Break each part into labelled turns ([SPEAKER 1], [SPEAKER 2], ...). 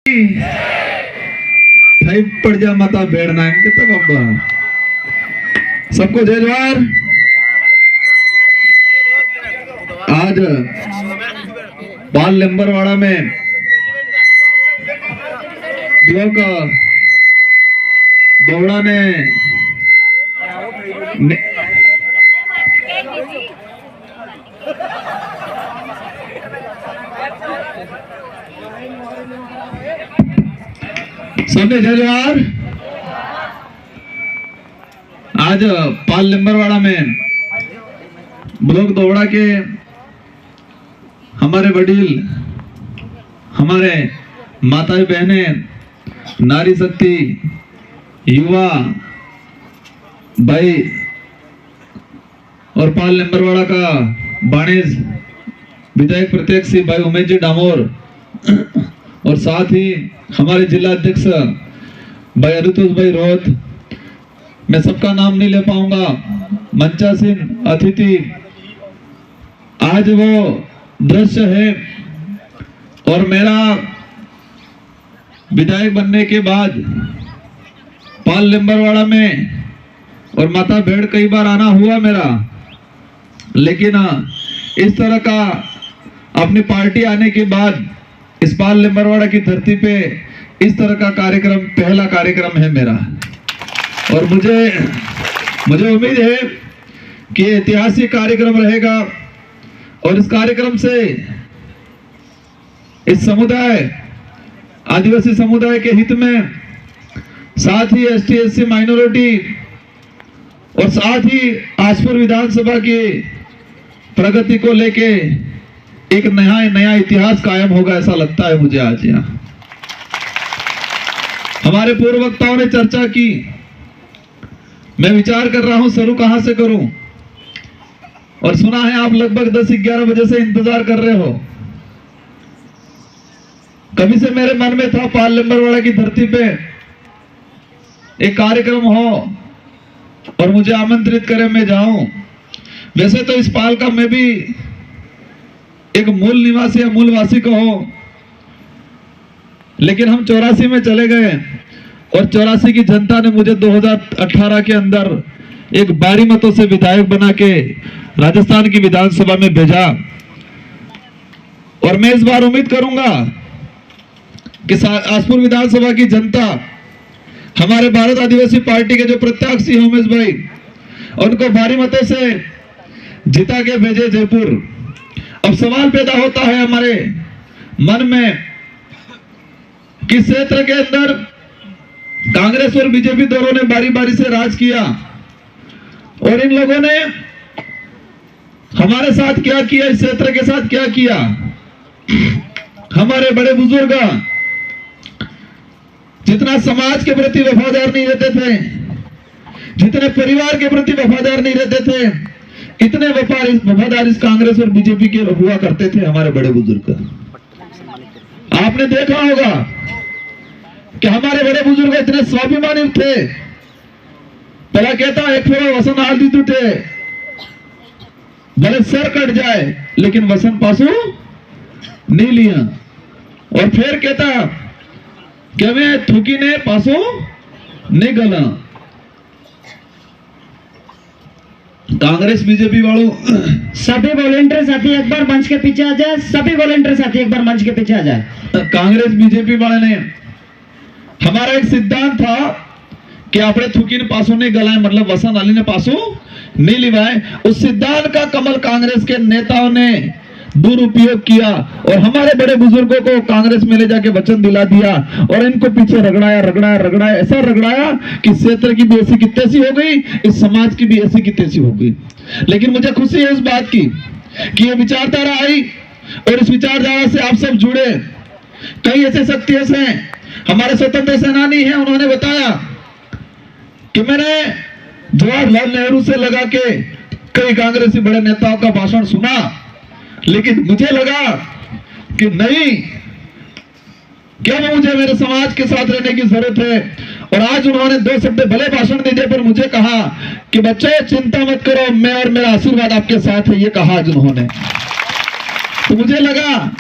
[SPEAKER 1] थई पड़ जा माता बेड़ना इनके तो बाबा सबको जय जवाहर। आज बाल लंबरवाड़ा में युवक दौड़ा ने सबने जय जवाहर। आज पाल लिंबरवाड़ा में ब्लॉक दौड़ा के हमारे वडील, हमारे माताएं बहनें, नारी शक्ति, युवा भाई और पाल लिंबरवाड़ा का बाणेज विधायक प्रत्यक्ष भाई उमेश जी डामोर और साथ ही हमारे जिला अध्यक्ष भाई अरुतोष भाई रोहत, मैं सबका नाम नहीं ले पाऊंगा, मंचासीन अतिथि, आज वो दृश्य है। और मेरा विधायक बनने के बाद पाल लिंबरवाड़ा में और माता भेड़ कई बार आना हुआ मेरा, लेकिन इस तरह का अपनी पार्टी आने के बाद इस पाल लिंबरवाड़ा की धरती पे इस तरह का कार्यक्रम पहला कार्यक्रम है मेरा। और मुझे उम्मीद है कि ऐतिहासिक कार्यक्रम रहेगा और इस कार्यक्रम से इस समुदाय, आदिवासी समुदाय के हित में, साथ ही एसटी एससी माइनॉरिटी और साथ ही आसपुर विधानसभा की प्रगति को लेके एक नया इतिहास कायम होगा, ऐसा लगता है मुझे। आज यहाँ हमारे पूर्व वक्ताओं ने चर्चा की, मैं विचार कर रहा हूं शुरू कहां से करूं, और सुना है आप लगभग 10-11 बजे से इंतजार कर रहे हो। कभी से मेरे मन में था पाल लिंबरवाड़ा की धरती पे एक कार्यक्रम हो और मुझे आमंत्रित करे, मैं जाऊं। वैसे तो इस पाल का मैं भी एक मूल निवासी या मूलवासी को हो, लेकिन हम 84 में चले गए और 84 की जनता ने मुझे 2018 के अंदर एक भारी मतों से विधायक बना के राजस्थान की विधानसभा में भेजा। और मैं इस बार उम्मीद करूंगा कि आसपुर विधानसभा की जनता हमारे भारत आदिवासी पार्टी के जो प्रत्याशी हैं उमेश भाई, उनको भारी मतों से जिता के भेजे जयपुर। अब सवाल पैदा होता है हमारे मन में कि क्षेत्र के अंदर कांग्रेस और बीजेपी दोनों ने बारी बारी से राज किया और इन लोगों ने हमारे साथ क्या किया, इस क्षेत्र के साथ क्या किया। हमारे बड़े बुजुर्ग जितना समाज के प्रति वफादार नहीं रहते थे, जितने परिवार के प्रति वफादार नहीं रहते थे, इतने वफादार इस कांग्रेस और बीजेपी के हुआ करते थे हमारे बड़े बुजुर्ग। आपने देखा होगा कि हमारे बड़े बुजुर्ग इतने स्वाभिमानी थे, पहला कहता एक फेरा वसन हाल दी तू थे, भले सर कट जाए लेकिन वसन पासो नहीं लिया। और फिर कहता कि मैं थूकी ने पासो नहीं गला। कांग्रेस बीजेपी वालों,
[SPEAKER 2] सभी वॉलेंटियर साथी एक बार मंच के पीछे आ जाए, सभी वॉलेंटियर साथी एक बार मंच के पीछे आ जाए।
[SPEAKER 1] कांग्रेस बीजेपी वाले ने हमारा एक सिद्धांत था कि आपने थूकी ने पासों नहीं गलाए, मतलब वसन अली ने पासों नहीं लिवाए। उस सिद्धांत का कमल कांग्रेस के नेताओं ने दुरुपयोग किया और हमारे बड़े बुजुर्गों को कांग्रेस में ले जाके वचन दिला दिया और इनको पीछे रगड़ाया, ऐसा रगड़ाया कि क्षेत्र की भी ऐसी की तैसी हो गई, इस समाज की भी ऐसी की तैसी हो गई। लेकिन मुझे खुशी है इस बात की कि ये विचारधारा आई और इस विचारधारा से आप सब जुड़े। कई ऐसे शक्तियां हैं, हमारे स्वतंत्र सेनानी हैं, उन्होंने बताया कि मैंने जवाहरलाल नेहरू से लगा के कई कांग्रेसी बड़े नेताओं का भाषण सुना, लेकिन मुझे लगा कि नहीं, क्या मुझे मेरे समाज के साथ रहने की जरूरत है। और आज उन्होंने 2 शब्द भले भाषण दीजिए पर मुझे कहा कि बच्चों चिंता मत करो, मैं और मेरा आशीर्वाद आपके साथ है, ये कहा आज उन्होंने। तो मुझे लगा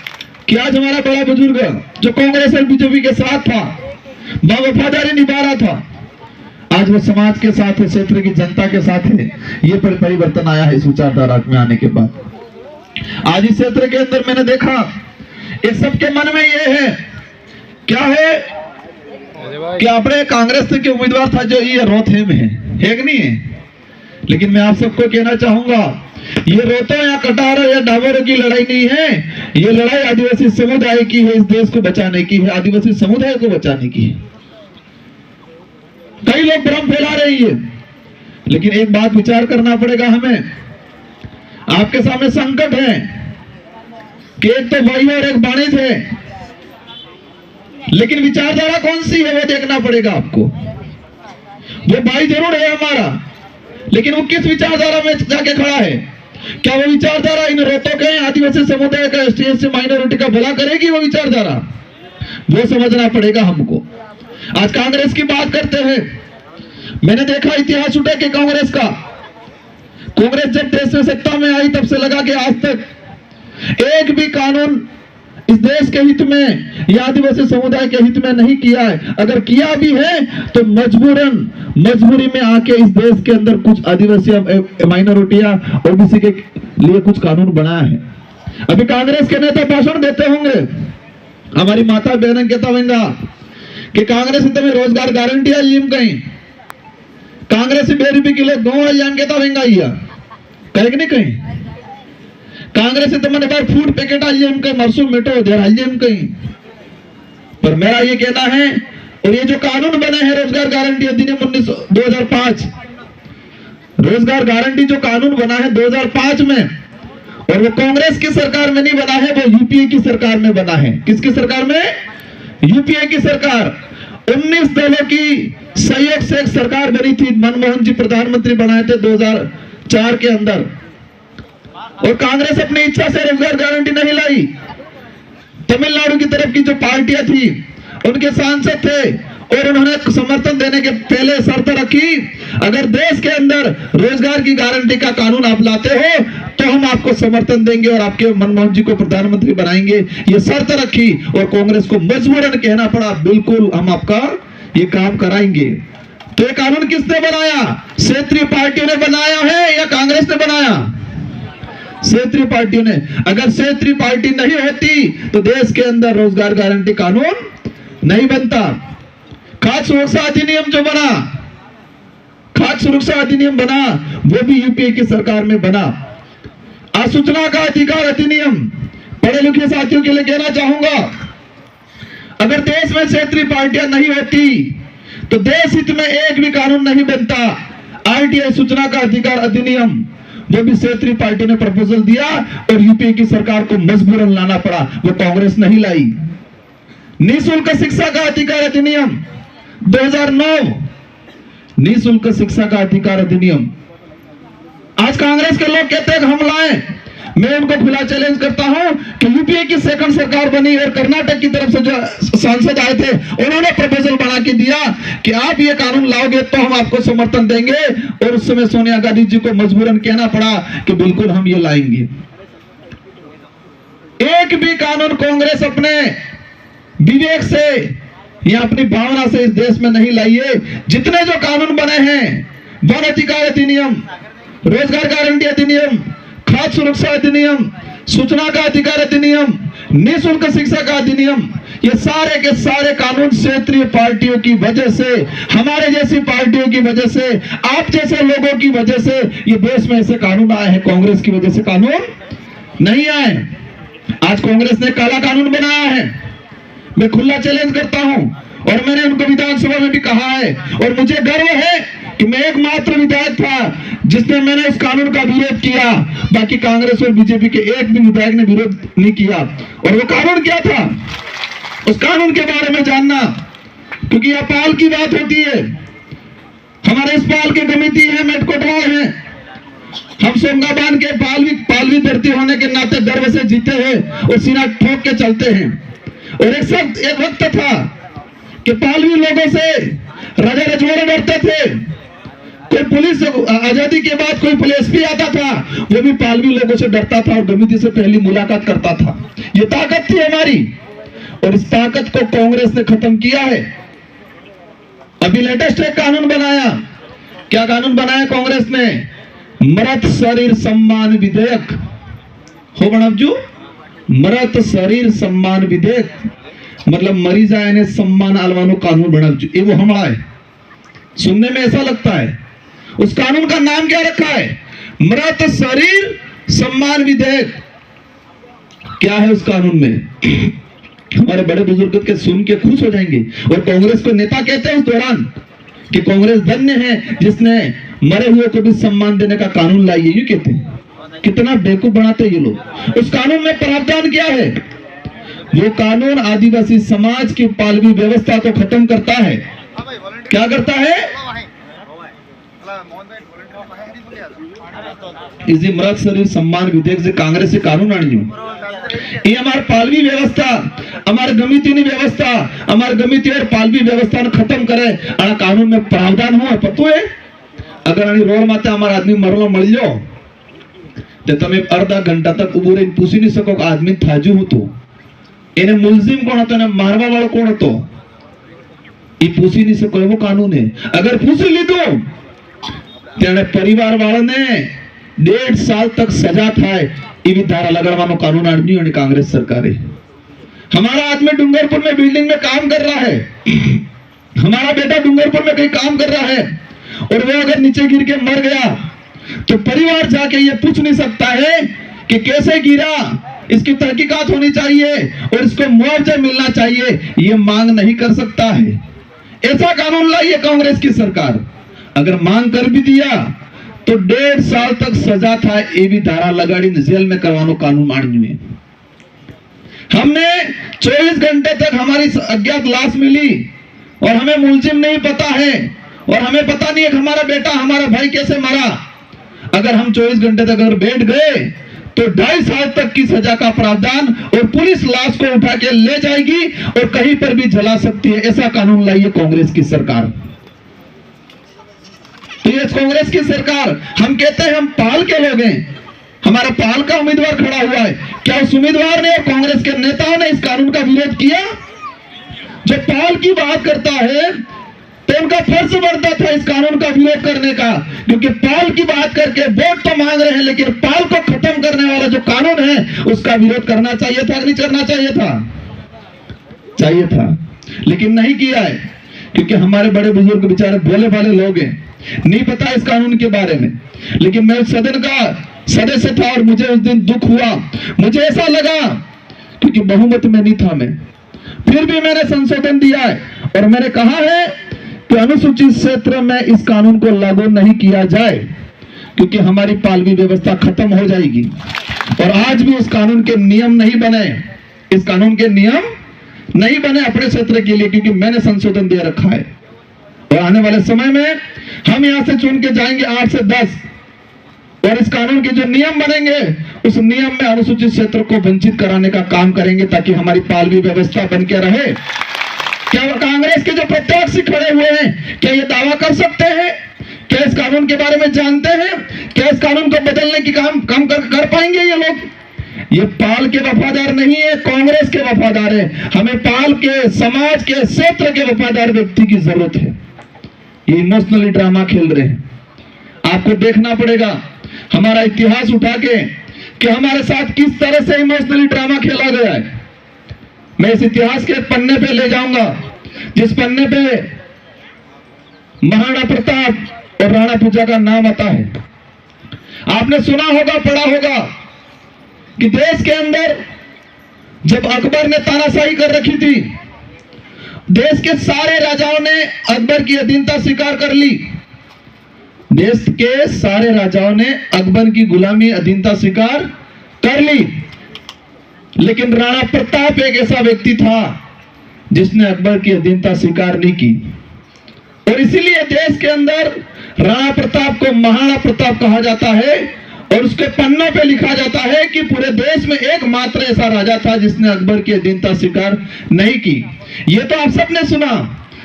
[SPEAKER 1] कि आज हमारा बड़ा बुजुर्ग जो कांग्रेस और बीजेपी के साथ था, वफादारी निभा रहा था, आज वो समाज के साथ है, क्षेत्र की जनता के साथ है। ये परिवर्तन आया है इस विचारधारा में आने के बाद। आज इस क्षेत्र के अंदर मैंने देखा इस सबके मन में ये है, क्या है कि अपने कांग्रेस के उम्मीदवार था जो ये रोहतक में है कि नहीं है। लेकिन मैं आप सबको कहना चाहूंगा, ये रोहतक या कटारों या डाबरों की लड़ाई नहीं है, ये लड़ाई आदिवासी समुदाय की है, इस देश को बचाने की है, आदिवासी समुदाय को बचाने की है। कई लोग भ्रम फैला रहे हैं, लेकिन एक बात विचार करना पड़ेगा हमें। आपके सामने संकट है कि एक तो भाई और एक वाणिज्य है, लेकिन विचारधारा कौन सी है वो देखना पड़ेगा आपको। वो भाई जरूर है हमारा, लेकिन वो किस विचारधारा में जाके खड़ा है। क्या वो विचारधारा इन रोहतक के आदिवासी समुदाय का, एसटी माइनॉरिटी का भला करेगी? वो विचारधारा वो समझना पड़ेगा हमको। आज कांग्रेस की बात करते हैं, मैंने देखा इतिहास उठा के कांग्रेस का। कांग्रेस जब देश में सत्ता में आई तब से लगा के आज तक एक भी कानून इस देश के हित में या आदिवासी समुदाय के हित में नहीं किया है। अगर किया भी है तो मजबूरी में आके इस देश के अंदर कुछ आदिवासी माइनॉरिटियां ओबीसी के लिए कुछ कानून बनाया है। अभी कांग्रेस के नेता भाषण देते होंगे, हमारी माता बहन कहता होगा कि कांग्रेस में रोजगार गारंटी आम कहीं, कांग्रेस 2 रुपये किलो गौ आम कहता होगा कहे कि नहीं कहीं। कांग्रेस मैंने बार फूड पैकेट आम कहीं, मरसू मिटो देर आम कहीं। पर मेरा ये कहना है, और ये जो कानून बने हैं रोजगार गारंटी अधिनियम 2005, रोजगार गारंटी जो कानून बना है 2005 में, और वो कांग्रेस की सरकार में नहीं बना है, वो यूपीए की सरकार में बना है। किसकी सरकार में? यूपीए की सरकार। 19 दलों की सहयोग से एक सरकार बनी थी, मनमोहन जी प्रधानमंत्री बनाए थे 2004 के अंदर। और कांग्रेस अपनी इच्छा से रोजगार गारंटी नहीं लाई। तमिलनाडु की तरफ की जो पार्टियां थी उनके सांसद थे, और उन्होंने समर्थन देने के पहले शर्त रखी, अगर देश के अंदर रोजगार की गारंटी का कानून आप लाते हो तो हम आपको समर्थन देंगे और आपके मनमोहन जी को प्रधानमंत्री बनाएंगे। ये शर्त रखी और कांग्रेस को मजबूरन कहना पड़ा, बिल्कुल हम आपका ये काम कराएंगे। तो ये कानून किसने बनाया? क्षेत्रीय पार्टियों ने बनाया है या कांग्रेस ने बनाया? क्षेत्रीय पार्टियों ने। अगर क्षेत्रीय पार्टी नहीं होती तो देश के अंदर रोजगार गारंटी कानून नहीं बनता। खाद्य सुरक्षा अधिनियम जो बना, खाद्य सुरक्षा अधिनियम बना, वो भी यूपीए की सरकार में बना। सूचना का अधिकार अधिनियम, पढ़े लिखे साथियों के लिए कहना चाहूंगा, अगर देश में क्षेत्रीय पार्टियां नहीं होती तो देश हित में एक भी कानून नहीं बनता। आरटीआई सूचना का अधिकार अधिनियम, वो भी क्षेत्रीय पार्टी ने प्रपोजल दिया और यूपीए की सरकार को मजबूरन लाना पड़ा, वो कांग्रेस नहीं लाई। निःशुल्क शिक्षा का अधिकार अधिनियम 2009, निःशुल्क शिक्षा का अधिकार अधिनियम। आज कांग्रेस के लोग कहते हैं कि हम लाएं, मैं उनको खुला चैलेंज करता हूं कि यूपीए की सेकंड सरकार बनी और कर्नाटक की तरफ से जो सांसद आए थे उन्होंने प्रपोजल बना के दिया कि आप ये कानून लाओगे तो हम आपको समर्थन देंगे, और उस समय सोनिया गांधी जी को मजबूरन कहना पड़ा कि बिल्कुल हम ये लाएंगे। एक भी कानून कांग्रेस अपने विवेक से या अपनी भावना से इस देश में नहीं लाई है। जितने जो कानून बने हैं, वन अधिकार अधिनियम, रोजगार गारंटी अधिनियम, खाद्य सुरक्षा अधिनियम, सूचना का अधिकार अधिनियम, निःशुल्क शिक्षा का अधिनियम, ये सारे के सारे कानून क्षेत्रीय पार्टियों की वजह से, हमारे जैसी पार्टियों की वजह से, आप जैसे लोगों की वजह से ये देश में ऐसे कानून आए हैं। कांग्रेस की वजह से कानून नहीं आए। आज कांग्रेस ने काला कानून बनाया है। मैं खुला चैलेंज करता हूं, और मैंने उनको विधानसभा में भी कहा है, और मुझे गर्व है कि मैं एकमात्र विधायक था जिसने मैंने इस कानून का विरोध किया। बाकी कांग्रेस और बीजेपी के एक भी विधायक ने विरोध नहीं किया। और वो कानून क्या था, उस कानून के बारे में जानना, क्योंकि यह पाल की बात होती है। हमारे इस पाल के कमेटी है, मेटकोटवाल है, हम सोंगाबान के पालवी धरती होने के नाते गर्व से जीते हैं और सीना ठोक के चलते हैं। और एक वक्त था कि पालवी लोगों से राजा रजवाड़े डरते थे, कोई पुलिस आजादी के बाद कोई पुलिस एसपी आता था, वो भी पालवी लोगों से डरता था और गमिती से पहली मुलाकात करता था। ये ताकत थी हमारी, और इस ताकत को कांग्रेस ने खत्म किया है। अभी लेटेस्ट एक कानून बनाया। क्या कानून बनाया कांग्रेस ने? मृत शरीर सम्मान विधेयक हो बनवजू। मृत शरीर सम्मान विधेयक मतलब मरी जाए ने सम्मान आलवानो कानून बनवजू। ये वो हमारा है, सुनने में ऐसा लगता है। उस कानून का नाम क्या रखा है? मृत शरीर सम्मान विधेयक। क्या है उस कानून में? हमारे बड़े बुजुर्ग के सुन के खुश हो जाएंगे। और कांग्रेस को नेता कहते हैं उस दौरान कि कांग्रेस धन्य है जिसने मरे हुए को भी सम्मान देने का कानून लाई है। ये कहते हैं। कितना बेवकूफ बनाते ये लोग। उस कानून में प्रावधान क्या है? वो कानून आदिवासी समाज की पालवी व्यवस्था को खत्म करता है। क्या करता है? इसी मृत शरीर सम्मान विधेयक से कांग्रेस से कानून आनी ये हमारे पालवी व्यवस्था, हमारे गमितीनी व्यवस्था, हमारे गमिती और पालवी व्यवस्था खत्म करे। आ कानून में प्रावधान हो पतो है? अगर आनी रोड माते हमारा आदमी मरलो मળી जाओ तो તમે अर्धा घंटा तक ઉભું રહીને પૂછી નહીં શકો કે આદમી થાજુ હતો, એને મુલઝિમ કોણ હતો, એને મારવા વાળો કોણ હતો, એ પૂછી નહીં શકો એવો કાનૂન है। अगर पूछ લીધો તેને પરિવાર વાળાને 1.5 साल तक सजा થાય એવી ધારા લગાડવાનો કાનૂન આણ્યો અને कांग्रेस सरकारे। हमारा आदमी डूंगरपुर में बिल्डिंग में काम कर रहा है, हमारा बेटा डूंगरपुर में कहीं काम कर रहा है और वो अगर नीचे गिर के मर गया तो परिवार जाके ये पूछ नहीं सकता है कि कैसे गिरा, इसकी तहकीकात होनी चाहिए और इसको मुआवजा मिलना चाहिए। ये मांग नहीं कर सकता है। ऐसा कानून लाई है कांग्रेस की सरकार। अगर मांग कर भी दिया तो 1.5 साल तक सजा था ये भी धारा लगाड़ी जेल में करवानो कानून मान्य है। हमने 24 घंटे तक हमारी अज्ञात लाश मिली और हमें मुलजिम नहीं पता है और हमें पता नहीं है कि हमारा बेटा हमारा भाई कैसे मरा। अगर हम 24 घंटे तक अगर बैठ गए तो 2.5 साल तक की सजा का प्रावधान और पुलिस लाश को उठा के ले जाएगी और कहीं पर भी जला सकती है। ऐसा कानून लाई है कांग्रेस की सरकार। तो ये कांग्रेस की सरकार, हम कहते हैं हम पाल के लोग हैं, हमारा पाल का उम्मीदवार खड़ा हुआ है। क्या उस उम्मीदवार ने और कांग्रेस के नेताओं ने इस कानून का विरोध किया? जो पाल की बात करता है तो उनका फर्ज बनता था इस कानून का विरोध करने का, क्योंकि पाल की बात करके वोट तो मांग रहे हैं लेकिन पाल को खत्म करने वाला जो कानून है उसका विरोध करना चाहिए था, नहीं करना चाहिए था? चाहिए था, लेकिन नहीं किया है क्योंकि हमारे बड़े बुजुर्ग बेचारे भोले भाले लोग हैं, नहीं पता इस कानून के बारे में। लेकिन मैं उस सदन का सदस्य था और मुझे उस दिन दुख हुआ। मुझे ऐसा लगा क्योंकि बहुमत में नहीं था मैं, फिर भी मैंने संशोधन दिया है और मैंने कहा है कि अनुसूचित क्षेत्र में इस कानून को लागू नहीं किया जाए क्योंकि हमारी पालवी व्यवस्था खत्म हो जाएगी। और आज भी उस कानून के नियम नहीं बने, इस कानून के नियम नहीं बने अपने क्षेत्र के लिए, क्योंकि मैंने संशोधन दे रखा है। और आने वाले समय में हम यहां से चुन के जाएंगे 8 से 10 और इस कानून के जो नियम बनेंगे उस नियम में अनुसूचित क्षेत्र को वंचित कराने का काम करेंगे ताकि हमारी पालवी व्यवस्था बन के रहे। क्या कांग्रेस के जो प्रत्याशी खड़े हुए हैं क्या ये दावा कर सकते हैं? क्या इस कानून के बारे में जानते हैं? क्या इस कानून को बदलने की काम कर पाएंगे ये लोग? ये पाल के वफादार नहीं है, कांग्रेस के वफादार है। हमें पाल के समाज के क्षेत्र के वफादार व्यक्ति की जरूरत है। ये इमोशनली ड्रामा खेल रहे हैं। आपको देखना पड़ेगा हमारा इतिहास उठा के कि हमारे साथ किस तरह से इमोशनली ड्रामा खेला गया है। मैं इस इतिहास के पन्ने पे ले जाऊंगा जिस पन्ने पे महाराणा प्रताप और राणा पूजा का नाम आता है। आपने सुना होगा, पढ़ा होगा कि देश के अंदर जब अकबर ने तानाशाही कर रखी थी, देश के सारे राजाओं ने अकबर की अधीनता स्वीकार कर ली। देश के सारे राजाओं ने अकबर की गुलामी अधीनता स्वीकार कर ली, लेकिन राणा प्रताप एक ऐसा व्यक्ति था जिसने अकबर की अधीनता स्वीकार नहीं की। और इसीलिए देश के अंदर राणा प्रताप को महाराणा प्रताप कहा जाता है और उसके पन्नों पे लिखा जाता है कि पूरे देश में एकमात्र ऐसा राजा था जिसने अकबर की अधीनता स्वीकार नहीं की। ये तो आप सबने सुना,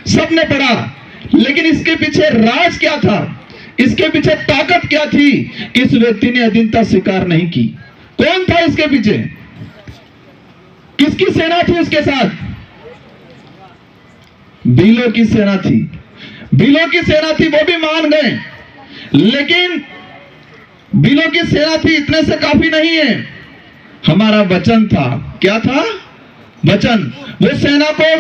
[SPEAKER 1] सबने पढ़ा, लेकिन इसके पीछे राज क्या था, इसके पीछे ताकत क्या थी कि इस व्यक्ति ने अधीनता स्वीकार नहीं की? कौन था इसके पीछे? किसकी सेना थी उसके साथ? भीलों की सेना थी। भीलों की सेना थी, वो भी मान गए। लेकिन भीलों की सेना थी, इतने से काफी नहीं है। हमारा वचन था। क्या था? वचन। वो सेना को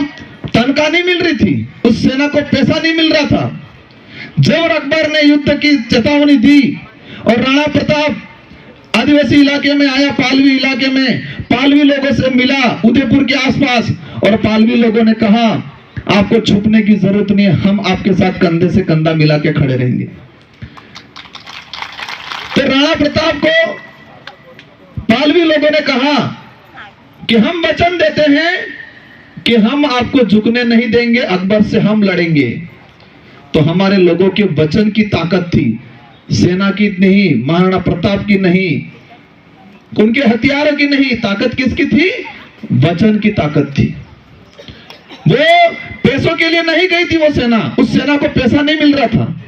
[SPEAKER 1] तनख्वाह नहीं मिल रही थी, उस सेना को पैसा नहीं मिल रहा था। जब अकबर ने युद्ध की चेतावनी दी और राणा प्रताप आदिवासी इलाके में आया, पालवी इलाके में, पालवी लोगों से मिला उदयपुर के आसपास, और पालवी लोगों ने कहा आपको छुपने की जरूरत नहीं है, हम आपके साथ कंधे से कंधा मिला के खड़े रहेंगे। तो राणा प्रताप को पालवी लोगों ने कहा कि हम वचन देते हैं कि हम आपको झुकने नहीं देंगे, अकबर से हम लड़ेंगे। तो हमारे लोगों के वचन की ताकत थी, सेना की नहीं, महाराणा प्रताप की नहीं, उनके हथियारों की नहीं, ताकत किसकी थी? वचन की ताकत थी। वो पैसों के लिए नहीं गई थी वो सेना, उस सेना को पैसा नहीं मिल रहा था,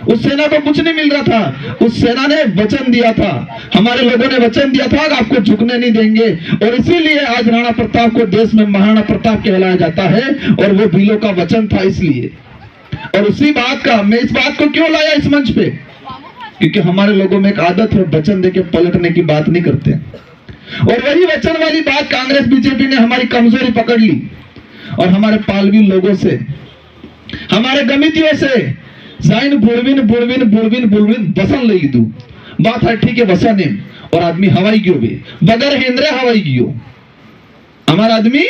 [SPEAKER 1] उस सेना को कुछ नहीं मिल रहा था। उस सेना ने वचन दिया था, हमारे लोगों ने वचन दिया था कि आपको झुकने नहीं देंगे, और इसीलिए आज राणा प्रताप को देश में महाराणा प्रताप कहलाया जाता है, और वो भीलों का वचन था इसलिए। और उसी बात का मैं इस बात को क्यों लाया इस मंच पे? क्योंकि हमारे लोगों में एक आदत है, वचन देके पलटने की बात नहीं करते, और वही वचन वाली बात कांग्रेस बीजेपी ने हमारी कमजोरी पकड़ ली, और हमारे पालवी लोगों से, हमारे गमितियों से जाइन बुड़विन बुड़विन बुड़विन बुड़विन वसन ले दू बात है, ठीक है वसन है, और आदमी हवाई गयो भी बगर हेंद्रे हवाई गयो, हमारा आदमी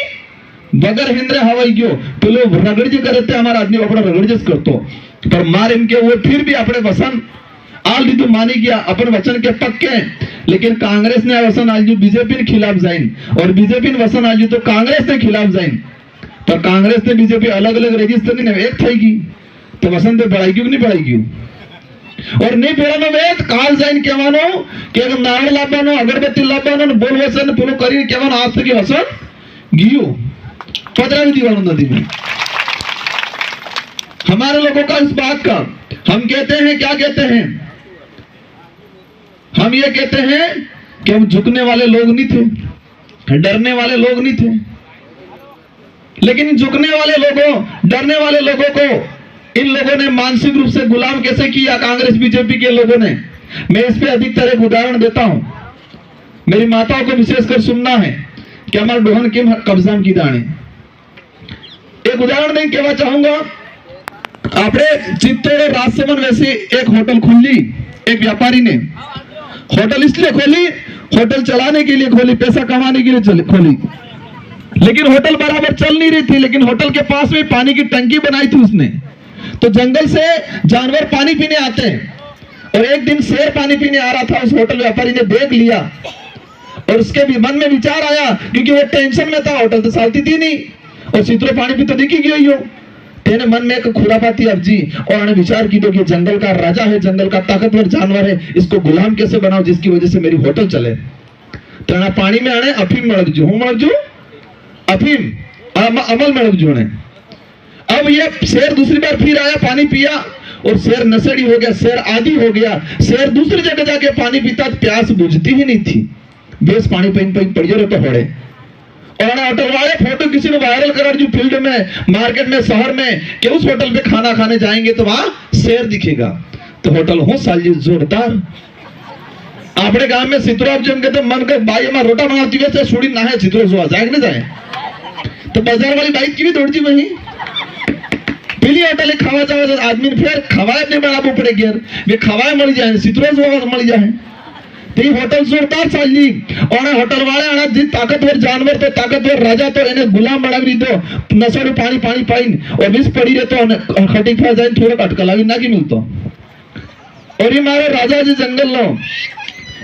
[SPEAKER 1] बगर हेंद्रे हवाई गयो, पेलो रगड़जी करे थे, हमारा आदमी अपना रगड़जस करतो, पर मार इनके वो फिर भी अपने वसन आल दीदू मानी गया, अपन वचन के पक्के। लेकिन कांग्रेस ने वसन आलजू बीजेपी के खिलाफ जाइन, और बीजेपी ने वसन आलजू तो कांग्रेस के खिलाफ जाइन, पर कांग्रेस ने बीजेपी अलग अलग रजिस्टर ने एक थी तो वसन तो बढ़ाई क्यों नहीं बढ़ाई क्यों? और नहीं पेड़ा वेद काल जाइन कहवानो कि अगर नारळ लाभवानो, अगरबत्ती लाभवानो, बोल वसन पेलो करी कहवानो, आज तक वसन गियो पदरावी दीवानो नदी में। हमारे लोगों का इस बात का हम कहते हैं, क्या कहते हैं? हम ये कहते हैं कि हम झुकने वाले लोग नहीं थे, डरने वाले लोग नहीं थे। लेकिन झुकने वाले लोगों, डरने वाले लोगों को इन लोगों ने मानसिक रूप से गुलाम कैसे किया? कांग्रेस बीजेपी के लोगों ने। मैं इस पे अधिकतर एक उदाहरण देता हूं, मेरी माताओं को विशेषकर सुनना है कि हमारे डोहन के कब्जा की दाने। एक उदाहरण नहीं कहना चाहूंगा, आपने चित्तौड़ और राजसमंद वैसे एक होटल खुली, एक व्यापारी ने होटल इसलिए खोली, होटल चलाने के लिए खोली, पैसा कमाने के लिए खोली, लेकिन होटल बराबर चल नहीं रही थी। लेकिन होटल के पास में पानी की टंकी बनाई थी उसने, तो जंगल से जानवर पानी पीने आते हैं, और एक दिन शेर पानी पीने आ रहा था, उस होटल व्यापारी ने देख लिया, और उसके भी मन में विचार आया, क्योंकि वो टेंशन में था, होटल तो चलती थी नहीं, और चित्रो पानी पी तो दिखी गई हो, तेने मन में एक खुरापाती अफजी, और उन्होंने विचार की दो कि जंगल का राजा है, जंगल का ताकतवर जानवर है, इसको गुलाम कैसे बनाओ जिसकी वजह से मेरी होटल चले। तो पानी में आने अफीम मड़कजू, हूं मड़कजू अफीम अमल मड़कजू ने। अब ये शेर दूसरी बार फिर आया, पानी पिया, और शेर नशेड़ी हो गया, शेर आदी हो गया। शेर दूसरी जगह जाके पानी पीता, प्यास बुझती ही नहीं थी, बेस पानी पड़ियो रहते होड़े। और होटल वाले फोटो किसी ने वायरल करा जो फील्ड में, मार्केट में, शहर में, कि उस होटल पे खाना खाने जाएंगे तो वहां शेर दिखेगा। तो होटल हो साली जोरदार। अपने गांव में सितरो जम के तो मन कर भाई हमारा रोटा बनाती वैसे सुड़ी ना है, सितरो जुआ जाए कि नहीं जाए, तो बाजार वाली बाइक की भी दौड़ जी वही पीली होटल खावा जाए, आदमी फिर खवाए नहीं बनाबो पड़ेगी, वे खवाए मर जाए, सितरो जुआ मर जाए। तो होटल जोरदार चाली, और होटल वाले आना जी ताकतवर जानवर तो ताकतवर राजा तो इन्हें गुलाम बना दी, तो नशा पानी पानी पाइन और विष पड़ी रहे तो खटी खा जाए, थोड़ा अटकला भी ना कि मिलता। और ये मारो राजा जी जंगल लो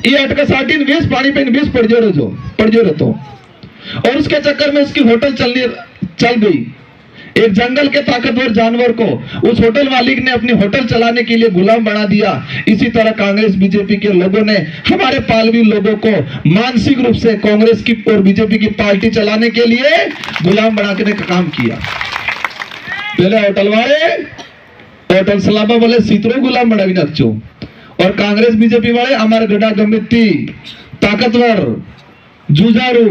[SPEAKER 1] ये अटका साटी विष पानी पाइन विष पड़ जो रहे तो, और उसके चक्कर में उसकी होटल चल गई। एक जंगल के ताकतवर जानवर को उस होटल मालिक ने अपनी होटल चलाने के लिए गुलाम बना दिया। इसी तरह कांग्रेस बीजेपी के लोगों ने हमारे पालवी लोगों को मानसिक रूप से कांग्रेस की और बीजेपी की पार्टी चलाने के लिए गुलाम बनाने का काम किया। पहले होटल वाले और टलसलाबा वाले सीतरो गुलाम बनावी नाखचो और कांग्रेस बीजेपी वाले हमारे गड़ा गमित्ती ताकतवर जुझारू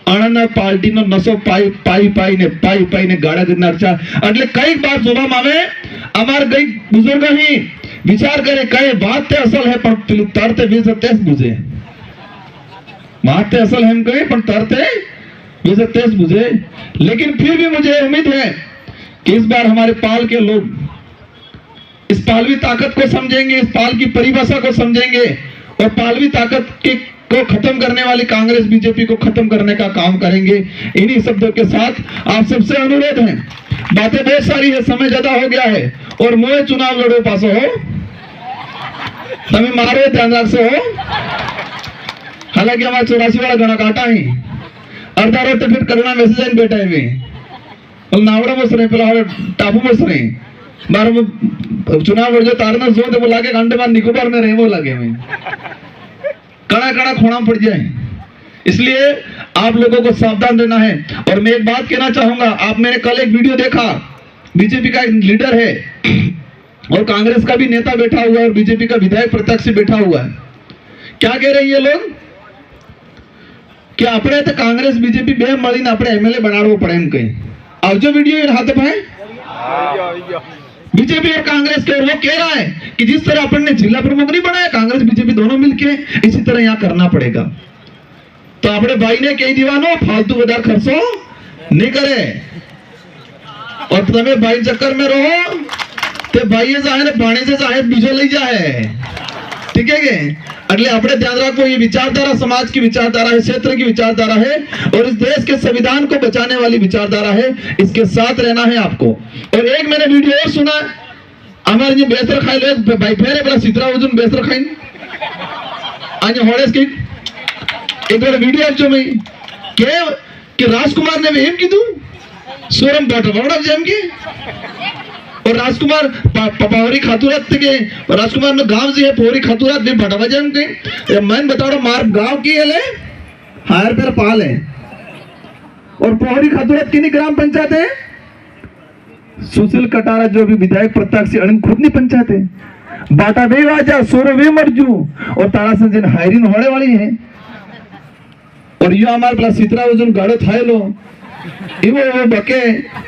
[SPEAKER 1] આણંદના પાર્ટીનો નસો પાઈ ગાડા કરી નાખતા એટલે કઈ બાત જોવામાં આવે અમાર કઈ બુઝુર્ગ અહીં વિચાર કરે કઈ વાત તે અસલ હે પણ પેલું તરતે વિઝતેસ બુઝે बात तो असल हम कहें पर तरते वैसे तेज बुझे लेकिन फिर भी मुझे उम्मीद है कि इस बार हमारे पाल के लोग इस पालवी ताकत को समझेंगे, इस पाल की परिभाषा को समझेंगे और पालवी ताकत के को खत्म करने वाली कांग्रेस बीजेपी को खत्म करने का काम करेंगे। इन्हीं शब्दों के साथ आप सबसे अनुरोध है, बातें बहुत सारी है, समय ज्यादा हो गया है और मोए चुनाव लड़ो पासो हो तमें मारो ध्यान रख से हो। हालांकि हमारे 84 वाला गणा काटा ही अर्धा रोड तो फिर करना मैसेज बैठा है मैं नावड़ा बस रहे पेला टापू बस रहे बार चुनाव जो तारना जो तो वो लागे घंटे बाद निकोबार में रहे वो लगे में कड़ा कड़ा खोना पड़ जाए, इसलिए आप लोगों को सावधान रहना है। और मैं एक बात कहना चाहूंगा, आप मैंने कल एक वीडियो देखा, बीजेपी का एक लीडर है और कांग्रेस का भी नेता बैठा हुआ है और बीजेपी का विधायक प्रत्यक्ष बैठा हुआ है। क्या कह रहे हैं ये लोग कि આપણે તો कांग्रेस बीजेपी બે મળીને આપણે એમએલએ બનાવવો પડે એમ કઈ આવજો वीडियो हाथ भाई बीजेपी और कांग्रेस के वो कह रहा है कि जिस तरह अपन ने जिला प्रमुख नहीं बनाया कांग्रेस बीजेपी दोनों मिलके इसी तरह यहाँ करना पड़ेगा। तो अपने भाई ने कई दीवानो फालतू बदार खर्चो नहीं करे और तुम्हें भाई चक्कर में रहो तो भाई चाहे पानी से चाहे बीजो ले जाए, ठीक है। अगले अपने ध्यान रखो, ये विचारधारा समाज की विचारधारा है, क्षेत्र की विचारधारा है और इस देश के संविधान को बचाने वाली विचारधारा है, इसके साथ रहना है आपको। और एक मैंने वीडियो और सुना, हमारे जी बेसर खाई लोग भाई फेरे बोला सीतरा वजन बेसर खाई आज होड़ेस की एक बार वीडियो जो मैं के राजकुमार ने एम की तू सोरम बाटा बड़ा जेम की और राजकुमार पपावरी खातूरत के राजकुमार ने गांव से है पोरी खातूरत भी भटवा जम के मन बताओ मार गांव की है ले हायर पर पाल है और पोहरी खातूरत की ग्राम पंचायत है, सुशील कटारा जो भी विधायक प्रत्यक्ष खुद नहीं पंचायत है, बाटा बे राजा सोरो वे मरजू और तारा से जिन हायरिन होने वाली है और यो हमारे प्लस सीतरा वजन गाड़ो थाए लो इवो वो बके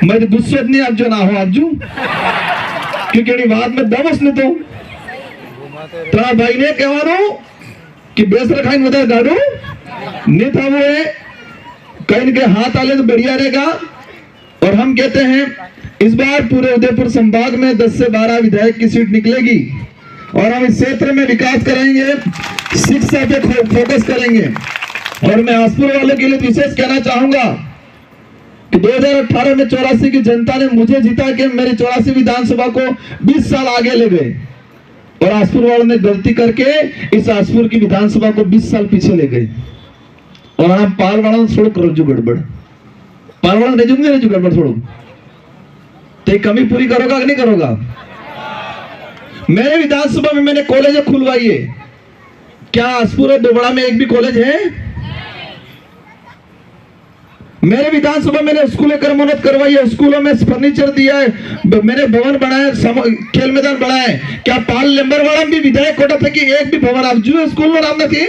[SPEAKER 1] मैं तो गुस्से नहीं आप जो ना हो आप जो क्योंकि बात में दबस ले तो तारा भाई ने कहवानो कि बेसर खाइन बता गाड़ो नहीं था वो है कहीं के हाथ आले तो बढ़िया रहेगा। और हम कहते हैं इस बार पूरे उदयपुर संभाग में 10 से 12 विधायक की सीट निकलेगी और हम इस क्षेत्र में विकास करेंगे, शिक्षा पे फोकस करेंगे। और मैं आसपुर वालों के लिए विशेष कहना चाहूंगा कि 2018 में 84 की जनता ने मुझे जीता के मेरी 84 विधानसभा को 20 साल आगे ले गए और आसपुर वालों ने गलती करके इस आसपुर की विधानसभा को 20 साल पीछे ले गए और हम पाल वालों छोड़ करो जो गड़बड़ पाल वालों रेजूंगे जो गड़बड़ छोड़ो तो कमी पूरी करोगा कि नहीं करोगा। मेरे विधानसभा में मैंने कॉलेज खुलवाई है, क्या आसपुर और दोबड़ा में एक भी कॉलेज है? मेरे विधानसभा मैंने स्कूलें क्रमोन्नत करवाई है, स्कूलों में फर्नीचर दिया है, मैंने भवन बनाए, खेल मैदान बनाए। क्या पाल लेंबरवाड़ा भी विधायक कोटा था कि एक भी भवन आप जो स्कूल में नाम थी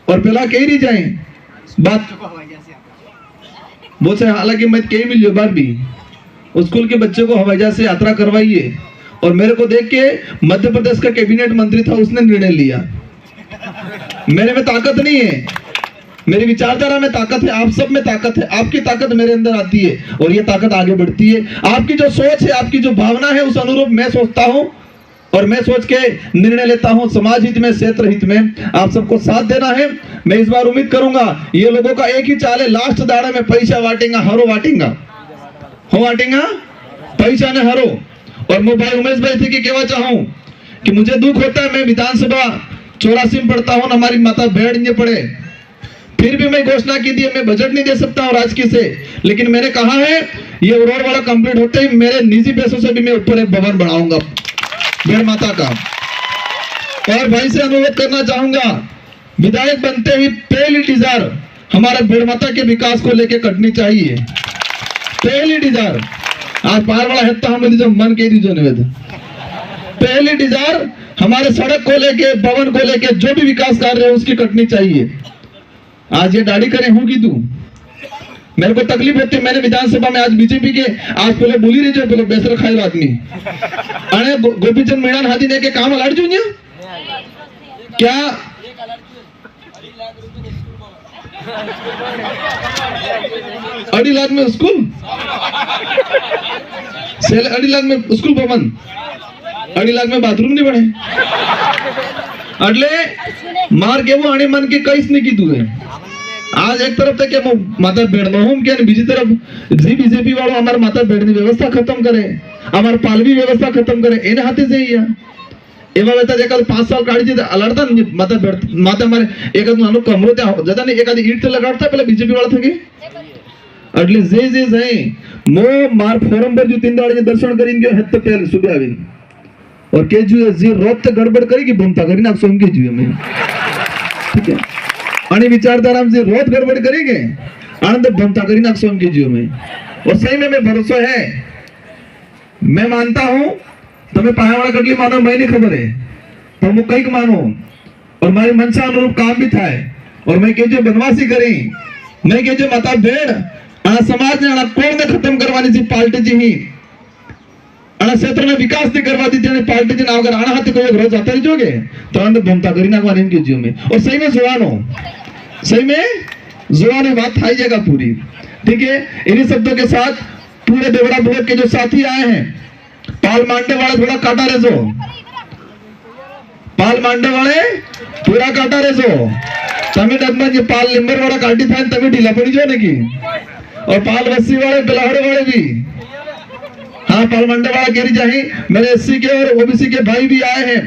[SPEAKER 1] और पहला कही नहीं जाए बात वो से हालांकि मैं कहीं मिल बार भी उस स्कूल के बच्चों को हवाई जहाज से यात्रा करवाइए और मेरे को देख के मध्य प्रदेश का कैबिनेट मंत्री था उसने निर्णय लिया। मेरे में ताकत नहीं है, मेरी विचारधारा में ताकत है, आप सब में ताकत है, आपकी ताकत मेरे अंदर आती है और ये ताकत आगे बढ़ती है। आपकी जो सोच है, आपकी जो भावना है उस अनुरूप मैं सोचता हूं और मैं सोच के निर्णय लेता हूं। समाज हित में, क्षेत्र हित में आप सबको साथ देना है। मैं इस बार उम्मीद करूंगा ये लोगों का एक ही चाल है, लास्ट दाड़ा में पैसा वाटेंगा हरो वाटेंगा हो वाटेंगा पैसा ने हरो। और मैं भाई उमेश भाई थे कि कहना चाहूं कि मुझे दुख होता है, मैं विधानसभा 84 में पढ़ता हूं, हमारी माता भेड़ नहीं पड़े, फिर भी मैं घोषणा की थी मैं बजट नहीं दे सकता हूं राजकीय से, लेकिन मैंने कहा है ये रोड वाला कंप्लीट होते ही मेरे निजी पैसों से भी मैं ऊपर एक भवन बनाऊंगा भेड़ माता का। और भाई से अनुरोध करना चाहूंगा विधायक बनते ही पहली डिजायर हमारे भेड़ माता के विकास को लेकर कटनी चाहिए, पहली डिजायर। आज पार वाला है तो हम जो मन के दीजो निवेद पहली डिजायर हमारे सड़क को लेके भवन को लेके जो भी विकास कार्य है उसकी कटनी चाहिए। आज ये दाढ़ी करे हूं कि तू मेरे को तकलीफ होती है। मैंने विधानसभा में आज बीजेपी के आज पहले बोली रही जो पहले बेसर खाए आदमी अरे गोपीचंद मीणा हाथी ने के काम अलट जू क्या 2.5 लाख में स्कूल 2.5 लाख में स्कूल भवन 2.5 लाख में बाथरूम नहीं बने अटले मार के वो आने मन के कईस नहीं की तू है। आज एक तरफ तक के माता बेड़नो हम क्या बीजी तरफ जी बीजेपी वालों हमारे माता बेड़नी व्यवस्था खत्म करे हमारे पालवी व्यवस्था खत्म करे इन हाथे से ही एवं वेता एक 5 साल काढ़ी थी अलड़ता माता माता हमारे एक नानो कमरो त्या ज्यादा नहीं एक आधी ईट लगाड़ता पहले बीजेपी वाला था कि अटले जे जे जाए मो मार फोरम पर जो 3 दाड़े दर्शन करेंगे हद तक पहले सुबह आवे और के जी रोत गड़बड़ करेगी भूमता करी ना सोम के जी में ठीक है आणि विचारधारा से रोज गड़बड़ करेंगे आनंद भ्रमता करी ना सोम के जीव में और सही में मैं भरोसा है मैं मानता हूं तुम्हें पायावाड़ा कटली मानो मैं नहीं खबर है तो मैं कई मानो और मेरी मनसा अनुरूप काम भी था और मैं के जो बनवासी करी मैं के जो माता भेड़ आना समाज ने आना कोण ने खत्म करवानी थी पार्टी जी ही आना क्षेत्र में विकास नहीं करवा दी थी पार्टी जी ना अगर आना हाथी कोई रोज आता जोगे तो आनंद भ्रमता करी ना के जीव में और सही में जुआनो सही में जुआनो बात थाई जगह पूरी ठीक है। इन्हीं शब्दों के साथ पूरे देवड़ा ब्लॉक के जो साथी आए हैं पाल मांडे वाले थोड़ा काटा रेजो पाल मांडे वाले पूरा काटा रेजो तमिल डगमा जी पाल लिंबर वाला काटी था तभी ढीला पड़ी जो नहीं और पाल बस्सी वाले गलाहड़े वाले भी हाँ पाल मंडे वाला केरी जाए मेरे एससी के और ओबीसी के भाई भी आए हैं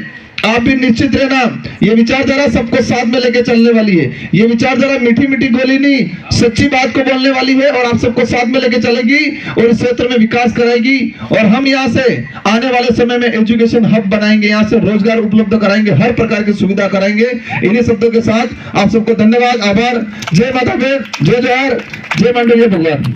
[SPEAKER 1] आप भी निश्चित रहना ये विचारधारा सबको साथ में लेके चलने वाली है। ये विचारधारा मीठी मीठी गोली नहीं सच्ची बात को बोलने वाली है और आप सबको साथ में लेके चलेगी और इस क्षेत्र में विकास कराएगी और हम यहाँ से आने वाले समय में एजुकेशन हब बनाएंगे यहाँ से रोजगार उपलब्ध कराएंगे हर प्रकार की सुविधा कराएंगे। इन्हीं शब्दों के साथ आप सबको धन्यवाद आभार। जय माता बेर जय जोहार जय मंडल जय भगवान।